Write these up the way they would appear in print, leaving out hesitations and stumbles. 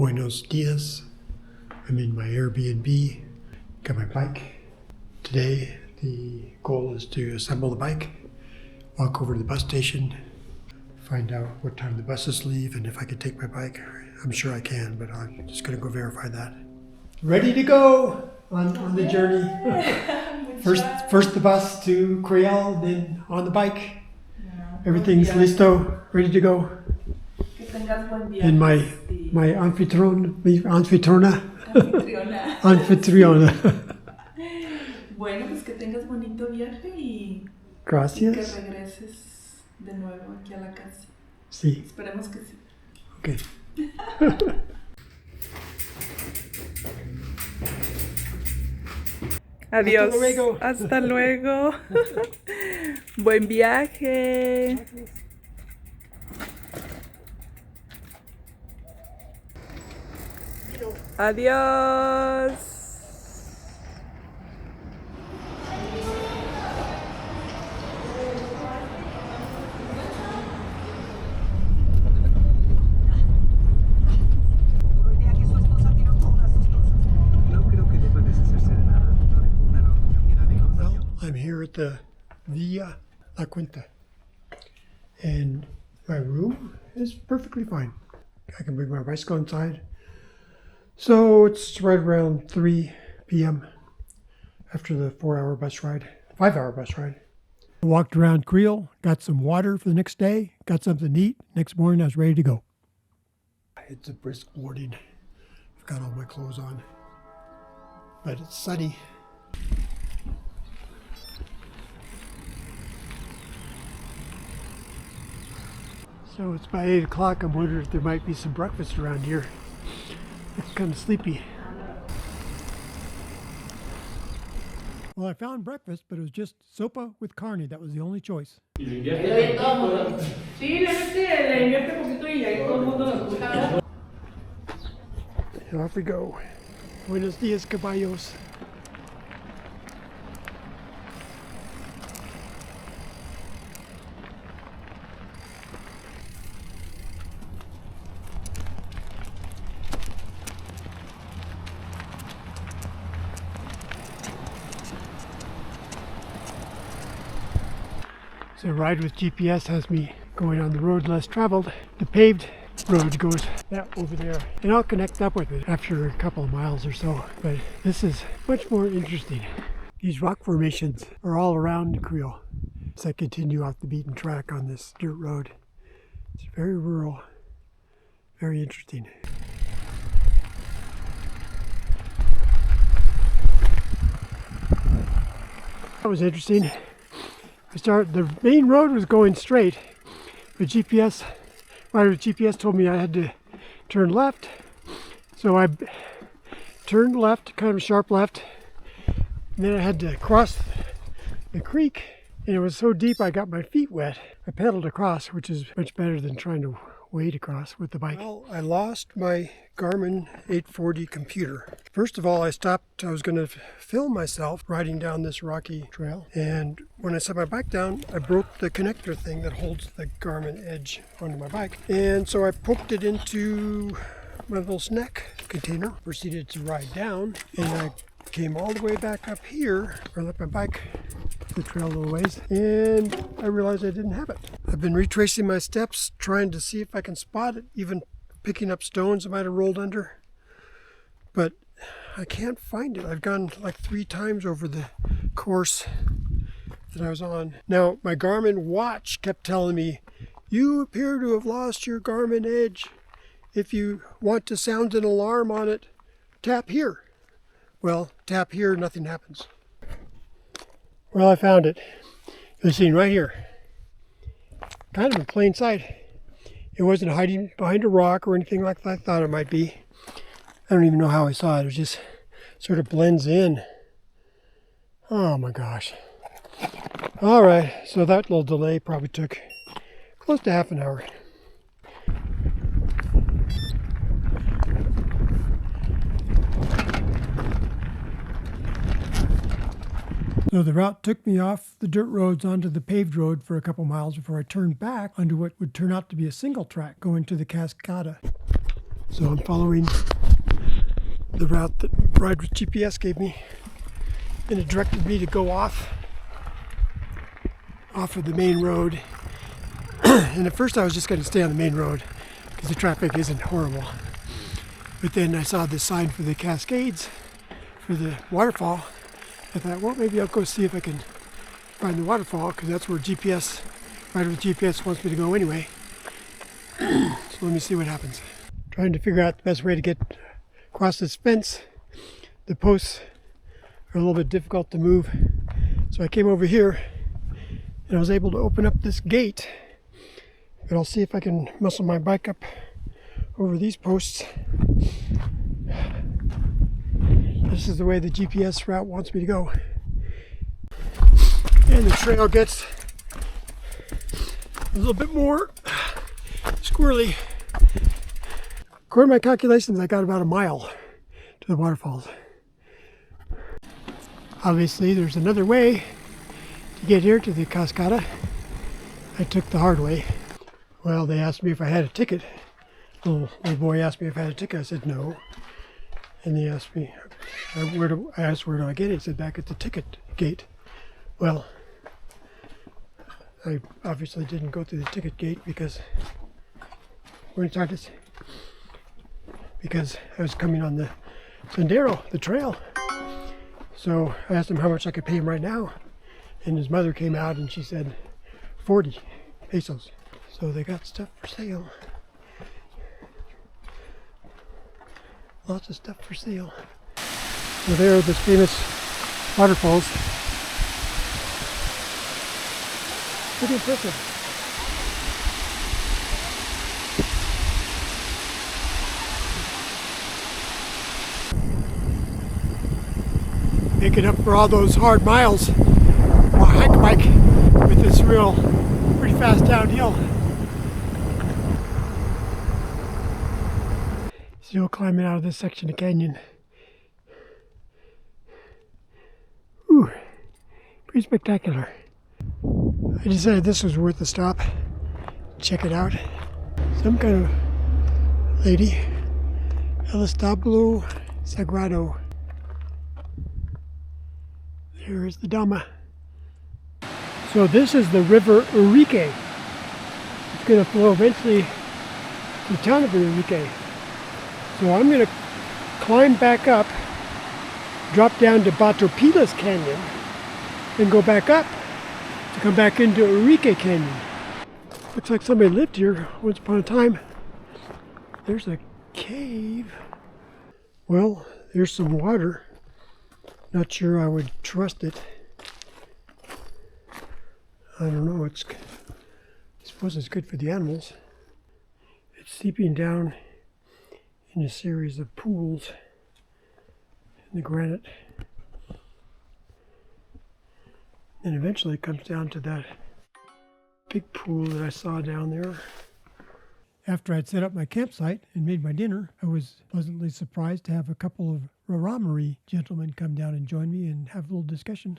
Buenos dias. I'm in my Airbnb. Got my bike. Today the goal is to assemble the bike, walk over to the bus station, find out what time the buses leave and if I can take my bike. I'm sure I can, but I'm just going to go verify that. Ready to go on the journey. First the bus to Creel, then on the bike. Everything's listo, ready to go. And my anfitriona. Bueno, pues que tengas bonito viaje y Gracias. que regreses de nuevo aquí a la casa. Sí. Esperemos que sí. Okay. Adiós. Hasta luego. Hasta luego. Buen viaje. Adiós. I'm here at the Villa La Quinta, and my room is perfectly fine. I can bring my bicycle inside. So it's right around 3 p.m. after the 5-hour bus ride. I walked around Creel, got some water for the next day, got something to eat. Next morning I was ready to go. It's a brisk morning. I've got all my clothes on, but it's sunny. So it's about 8 o'clock. I'm wondering if there might be some breakfast around here. It's kind of sleepy. Well, I found breakfast, but it was just sopa with carne. That was the only choice. And off we go. Buenos dias, caballos. So a ride with GPS has me going on the road less traveled. The paved road goes that over there. And I'll connect up with it after a couple of miles or so. But this is much more interesting. These rock formations are all around Creel as I continue off the beaten track on this dirt road. It's very rural, very interesting. That was interesting. The main road was going straight, but GPS told me I had to turn left. So I turned left, kind of a sharp left, and then I had to cross the creek, and it was so deep I got my feet wet. I pedaled across, which is much better than trying to wade across with the bike. Well, I lost my Garmin 840 computer. First of all, I stopped. I was going to film myself riding down this rocky trail, and when I set my bike down, I broke the connector thing that holds the Garmin Edge onto my bike, and so I poked it into my little snack container, proceeded to ride down, and I came all the way back up here, or let my bike the trail a little ways, and I realized I didn't have it. I've been retracing my steps, trying to see if I can spot it, even picking up stones I might have rolled under, but I can't find it. I've gone like 3 times over the course that I was on. Now, my Garmin watch kept telling me, you appear to have lost your Garmin Edge. If you want to sound an alarm on it, tap here. Well, tap here, nothing happens. Well, I found it. It was sitting right here. Kind of in plain sight. It wasn't hiding behind a rock or anything like I thought it might be. I don't even know how I saw it. It just sort of blends in. Oh my gosh. All right, so that little delay probably took close to half an hour. So the route took me off the dirt roads onto the paved road for a couple miles before I turned back onto what would turn out to be a single track going to the Cascada. So I'm following the route that Ride with GPS gave me, and it directed me to go off of the main road. And at first I was just going to stay on the main road because the traffic isn't horrible. But then I saw the sign for the Cascades, for the waterfall. I thought, well, maybe I'll go see if I can find the waterfall, because that's where Ride with GPS wants me to go anyway. So let me see what happens. Trying to figure out the best way to get across this fence. The posts are a little bit difficult to move. So I came over here and I was able to open up this gate. But I'll see if I can muscle my bike up over these posts. This is the way the GPS route wants me to go. And the trail gets a little bit more squirrely. According to my calculations, I got about a mile to the waterfalls. Obviously, there's another way to get here to the cascada. I took the hard way. Well, they asked me if I had a ticket. Little boy asked me if I had a ticket. I said no. And they asked me, I asked where do I get it? He said back at the ticket gate. Well, I obviously didn't go through the ticket gate because I was coming on the sendero, the trail. So I asked him how much I could pay him right now. And his mother came out and she said 40 pesos. So they got stuff for sale. Lots of stuff for sale. So there are the famous waterfalls. Pretty impressive. Making up for all those hard miles on a hike bike with this real pretty fast downhill. Still climbing out of this section of canyon. Ooh, pretty spectacular. I decided this was worth a stop. Check it out. Some kind of lady. El Establo Sagrado. There is the Dama. So this is the River Urique. It's going to flow eventually to the town of Urique. So I'm going to climb back up, drop down to Batopilas Canyon, and go back up to come back into Urique Canyon. Looks like somebody lived here once upon a time. There's a cave. Well, there's some water. Not sure I would trust it. I don't know, I suppose it's good for the animals. It's seeping down in a series of pools in the granite. And eventually it comes down to that big pool that I saw down there. After I'd set up my campsite and made my dinner, I was pleasantly surprised to have a couple of Raramuri gentlemen come down and join me and have a little discussion.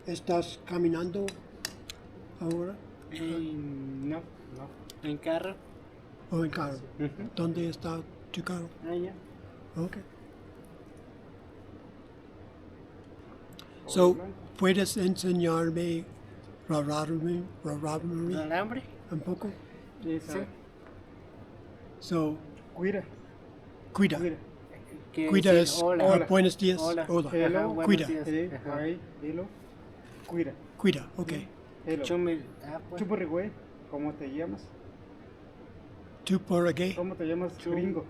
¿Estás caminando ahora? No, en carro. ¿O en carro? ¿Dónde está tu carro? Allá. Okay. So, ¿puedes enseñarme Raramuri ¿Alambre? un poco? Sí. So, Cuida. cuida. ¿Qué Cuida decir? es Hola. buenos días. Hola. Hola. Hello, buenos Cuida. días. Sí, Ajá. ahí, dilo. Cuida. Cuida, okay. Hello. Pues. Chupurigüey, ¿cómo te llamas? ¿Tú por aquí? ¿Cómo te llamas, gringo?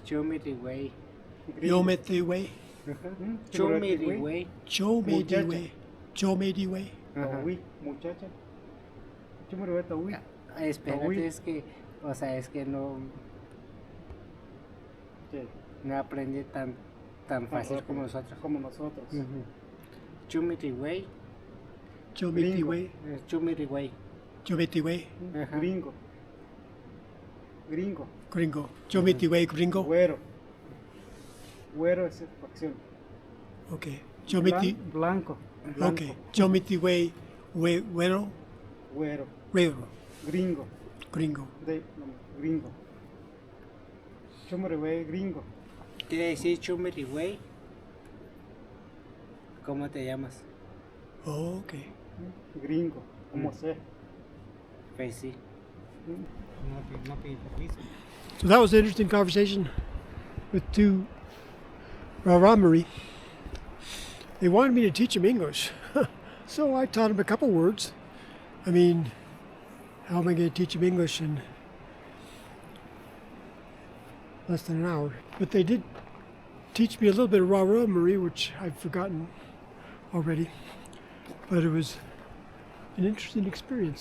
Chumiriwey. Yo me diwe. Chumiriwey. Yo me Muchacha. diwe. Yo me diwe. Tahui, muchacha. Chupurigüey, tahui. Espérate, Uy. es que no, Sí, no aprendí tan fácil rápido, como nosotros. Como nosotros. Chumiriwey. Yo me Gringo. diwe. Chumiriwey. Yo me diwe. Ajá. Gringo. Gringo. Gringo. Yo me diwe, gringo. Güero. Güero es facción. Okay. Yo me di. Blanco. Blanco. Okay. Yo me diwe, Güero, Güero. Rero, Gringo. gringo. No, gringo. Chumere, güey, gringo. Quiere decir Chumirigüey. ¿Cómo te llamas? Oh, ok. Gringo. Como Mm. sea. Pues sí. No pedí permiso. So that was an interesting conversation with two Raramuri. They wanted me to teach them English. So I taught them a couple words. I mean, how am I going to teach them English in less than an hour? But they did teach me a little bit of Raramuri, which I've forgotten already. But it was an interesting experience.